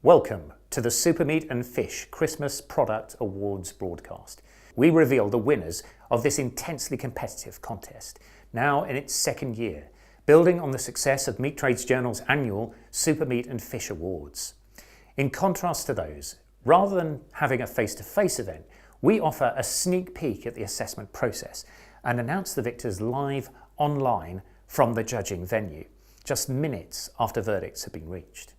Welcome to the SuperMeat and Fish Christmas Product Awards broadcast. We reveal the winners of this intensely competitive contest, now in its second year, building on the success of Meat Trade's Journal's annual SuperMeat and Fish Awards. In contrast to those, rather than having a face-to-face event, we offer a sneak peek at the assessment process and announce the victors live online from the judging venue, just minutes after verdicts have been reached.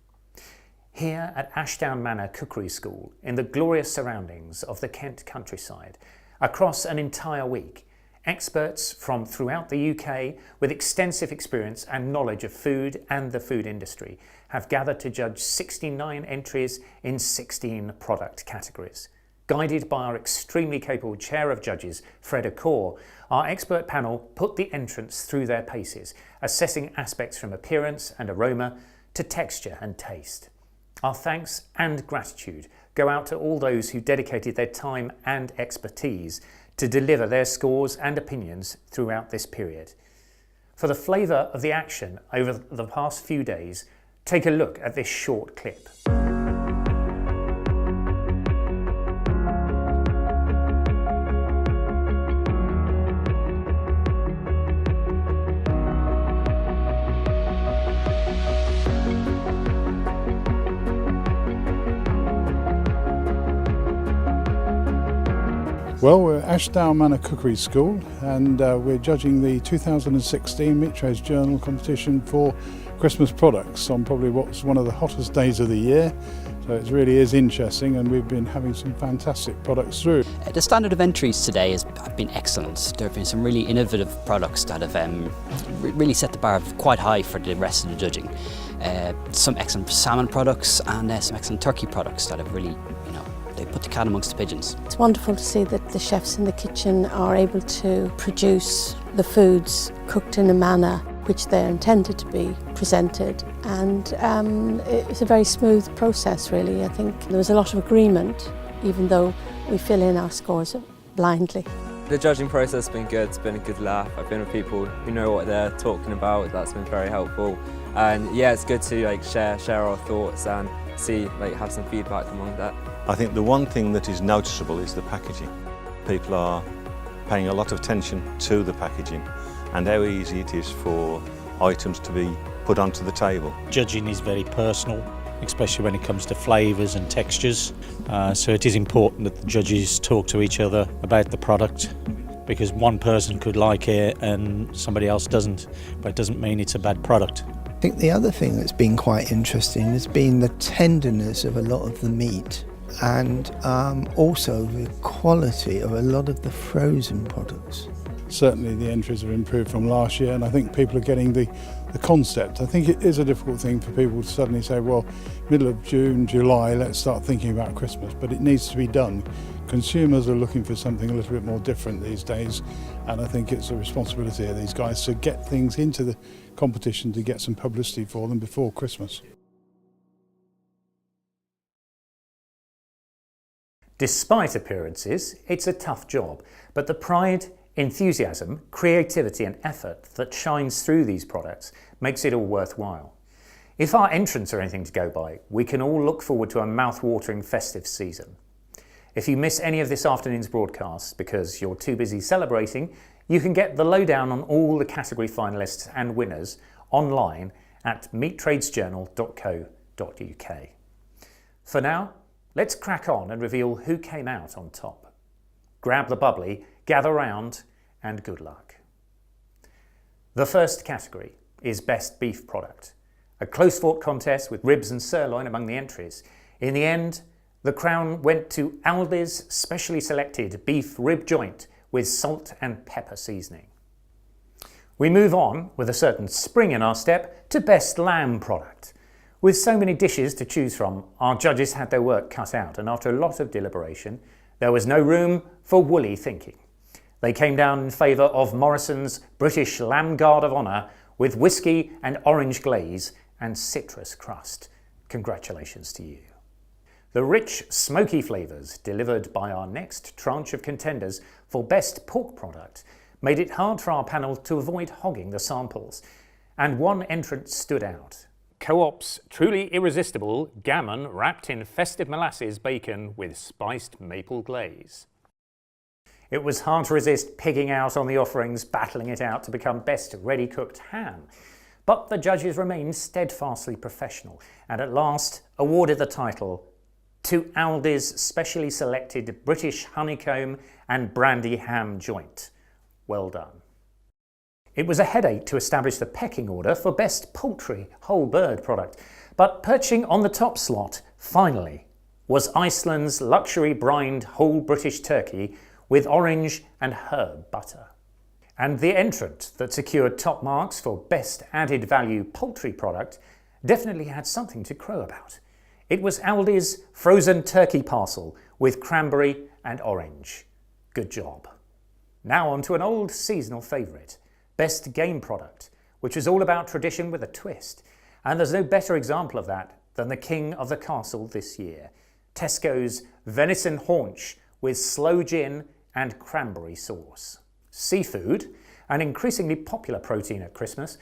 Here at Ashdown Manor Cookery School, in the glorious surroundings of the Kent countryside, across an entire week, experts from throughout the UK with extensive experience and knowledge of food and the food industry have gathered to judge 69 entries in 16 product categories. Guided by our extremely capable chair of judges, Fred Acor, our expert panel put the entrants through their paces, assessing aspects from appearance and aroma to texture and taste. Our thanks and gratitude go out to all those who dedicated their time and expertise to deliver their scores and opinions throughout this period. For the flavour of the action over the past few days, take a look at this short clip. Well, we're at Ashdown Manor Cookery School and we're judging the 2016 Meat Trade's Journal competition for Christmas products on probably what's one of the hottest days of the year. So it really is interesting and we've been having some fantastic products through. The standard of entries today has been excellent. There have been some really innovative products that have really set the bar quite high for the rest of the judging. Some excellent salmon products and some excellent turkey products that have really, they put the cat amongst the pigeons. It's wonderful to see that the chefs in the kitchen are able to produce the foods cooked in a manner which they're intended to be presented, and it's a very smooth process really. I think there was a lot of agreement even though we fill in our scores blindly. The judging process has been good, it's been a good laugh. I've been with people who know what they're talking about, that's been very helpful. And yeah, it's good to share our thoughts and have some feedback among that. I think the one thing that is noticeable is the packaging. People are paying a lot of attention to the packaging and how easy it is for items to be put onto the table. Judging is very personal, especially when it comes to flavours and textures. So it is important that the judges talk to each other about the product, because one person could like it and somebody else doesn't, but it doesn't mean it's a bad product. I think the other thing that's been quite interesting has been the tenderness of a lot of the meat and also the quality of a lot of the frozen products. Certainly the entries have improved from last year and I think people are getting the concept. I think it is a difficult thing for people to suddenly say, well, middle of June, July, let's start thinking about Christmas, but it needs to be done. Consumers are looking for something a little bit more different these days, and I think it's a responsibility of these guys to get things into the competition to get some publicity for them before Christmas. Despite appearances, it's a tough job, but the pride, enthusiasm, creativity and effort that shines through these products makes it all worthwhile. If our entrants are anything to go by, we can all look forward to a mouth-watering festive season. If you miss any of this afternoon's broadcast because you're too busy celebrating, you can get the lowdown on all the category finalists and winners online at meattradesjournal.co.uk. For now, let's crack on and reveal who came out on top. Grab the bubbly, gather round, and good luck. The first category is Best Beef Product, a close-fought contest with ribs and sirloin among the entries. In the end, the crown went to Aldi's specially selected beef rib joint with salt and pepper seasoning. We move on, with a certain spring in our step, to Best Lamb Product. With so many dishes to choose from, our judges had their work cut out, and after a lot of deliberation, there was no room for woolly thinking. They came down in favour of Morrisons' British Lamb Guard of Honour with whisky and orange glaze and citrus crust. Congratulations to you. The rich, smoky flavours delivered by our next tranche of contenders for Best Pork Product made it hard for our panel to avoid hogging the samples, and one entrant stood out. Co-op's truly irresistible gammon wrapped in festive molasses bacon with spiced maple glaze. It was hard to resist pigging out on the offerings, battling it out to become best ready-cooked ham. But the judges remained steadfastly professional and at last awarded the title to Aldi's specially selected British Honeycomb and Brandy ham joint. Well done. It was a headache to establish the pecking order for best poultry whole bird product, but perching on the top slot, finally, was Iceland's luxury brined whole British turkey with orange and herb butter. And the entrant that secured top marks for best added value poultry product definitely had something to crow about. It was Aldi's frozen turkey parcel with cranberry and orange. Good job. Now on to an old seasonal favourite. Best game product, which is all about tradition with a twist. And there's no better example of that than the king of the castle this year, Tesco's Venison Haunch with Sloe gin and cranberry sauce. Seafood, an increasingly popular protein at Christmas,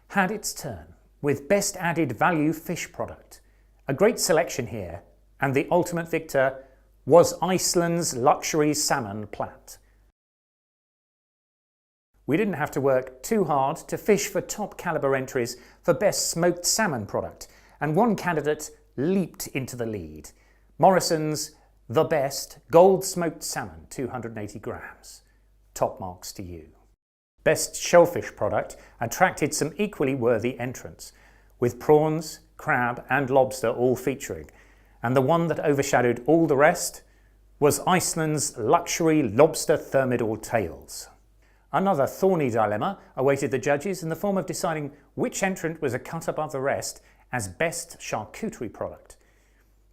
had its turn with best added value fish product. A great selection here, and the ultimate victor was Iceland's luxury salmon Plait. We didn't have to work too hard to fish for top calibre entries for best smoked salmon product, and one candidate leaped into the lead. Morrisons' The Best Gold Smoked Salmon, 280 grams. Top marks to you. Best Shellfish product attracted some equally worthy entrants, with prawns, crab and lobster all featuring, and the one that overshadowed all the rest was Iceland's luxury lobster Thermidor tails. Another thorny dilemma awaited the judges in the form of deciding which entrant was a cut above the rest as best charcuterie product.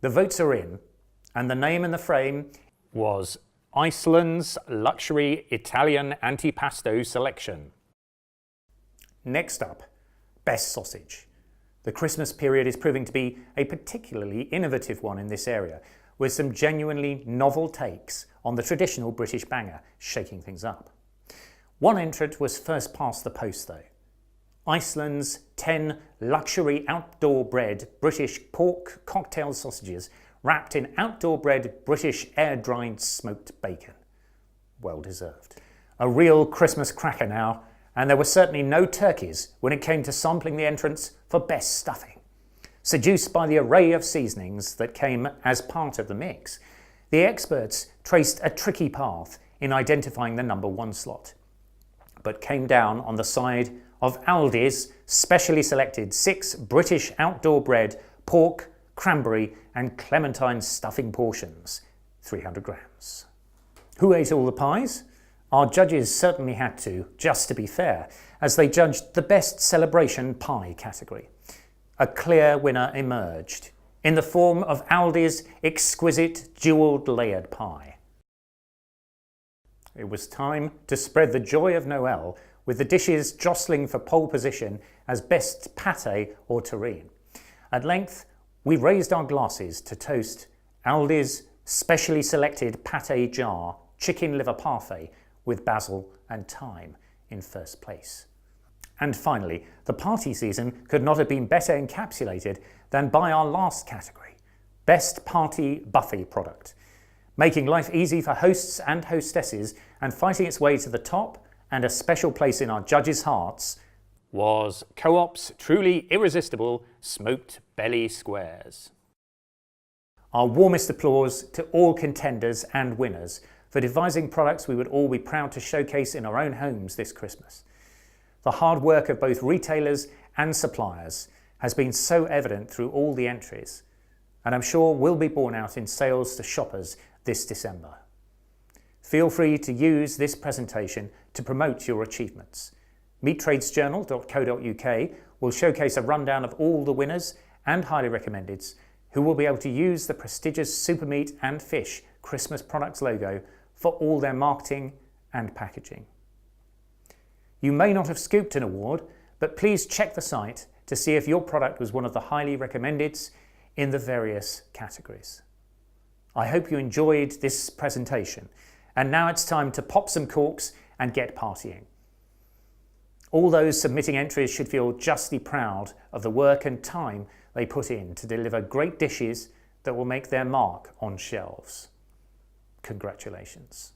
The votes are in, and the name in the frame was Iceland's luxury Italian Antipasto selection. Next up, best sausage. The Christmas period is proving to be a particularly innovative one in this area, with some genuinely novel takes on the traditional British banger, shaking things up. One entrant was first past the post though. Iceland's 10 luxury outdoor bred British pork cocktail sausages wrapped in outdoor bred British air-dried smoked bacon. Well deserved. A real Christmas cracker now, and there were certainly no turkeys when it came to sampling the entrants for best stuffing. Seduced by the array of seasonings that came as part of the mix, the experts traced a tricky path in identifying the number one slot, but came down on the side of Aldi's specially selected 6 British outdoor bred pork, cranberry and clementine stuffing portions, 300 grams. Who ate all the pies? Our judges certainly had to, just to be fair, as they judged the best celebration pie category. A clear winner emerged in the form of Aldi's Exquisite jewelled layered pie. It was time to spread the joy of Noel, with the dishes jostling for pole position as best pâté or terrine. At length, we raised our glasses to toast Aldi's specially selected pâté jar chicken liver parfait with basil and thyme in first place. And finally, the party season could not have been better encapsulated than by our last category, Best Party Buffet Product. Making life easy for hosts and hostesses and fighting its way to the top and a special place in our judges' hearts was Co-op's truly irresistible smoked belly squares. Our warmest applause to all contenders and winners for devising products we would all be proud to showcase in our own homes this Christmas. The hard work of both retailers and suppliers has been so evident through all the entries, and I'm sure will be borne out in sales to shoppers this December. Feel free to use this presentation to promote your achievements. meattradesjournal.co.uk will showcase a rundown of all the winners and highly recommendeds who will be able to use the prestigious SuperMeat and Fish Christmas Products logo for all their marketing and packaging. You may not have scooped an award, but please check the site to see if your product was one of the highly recommendeds in the various categories. I hope you enjoyed this presentation, and now it's time to pop some corks and get partying. All those submitting entries should feel justly proud of the work and time they put in to deliver great dishes that will make their mark on shelves. Congratulations.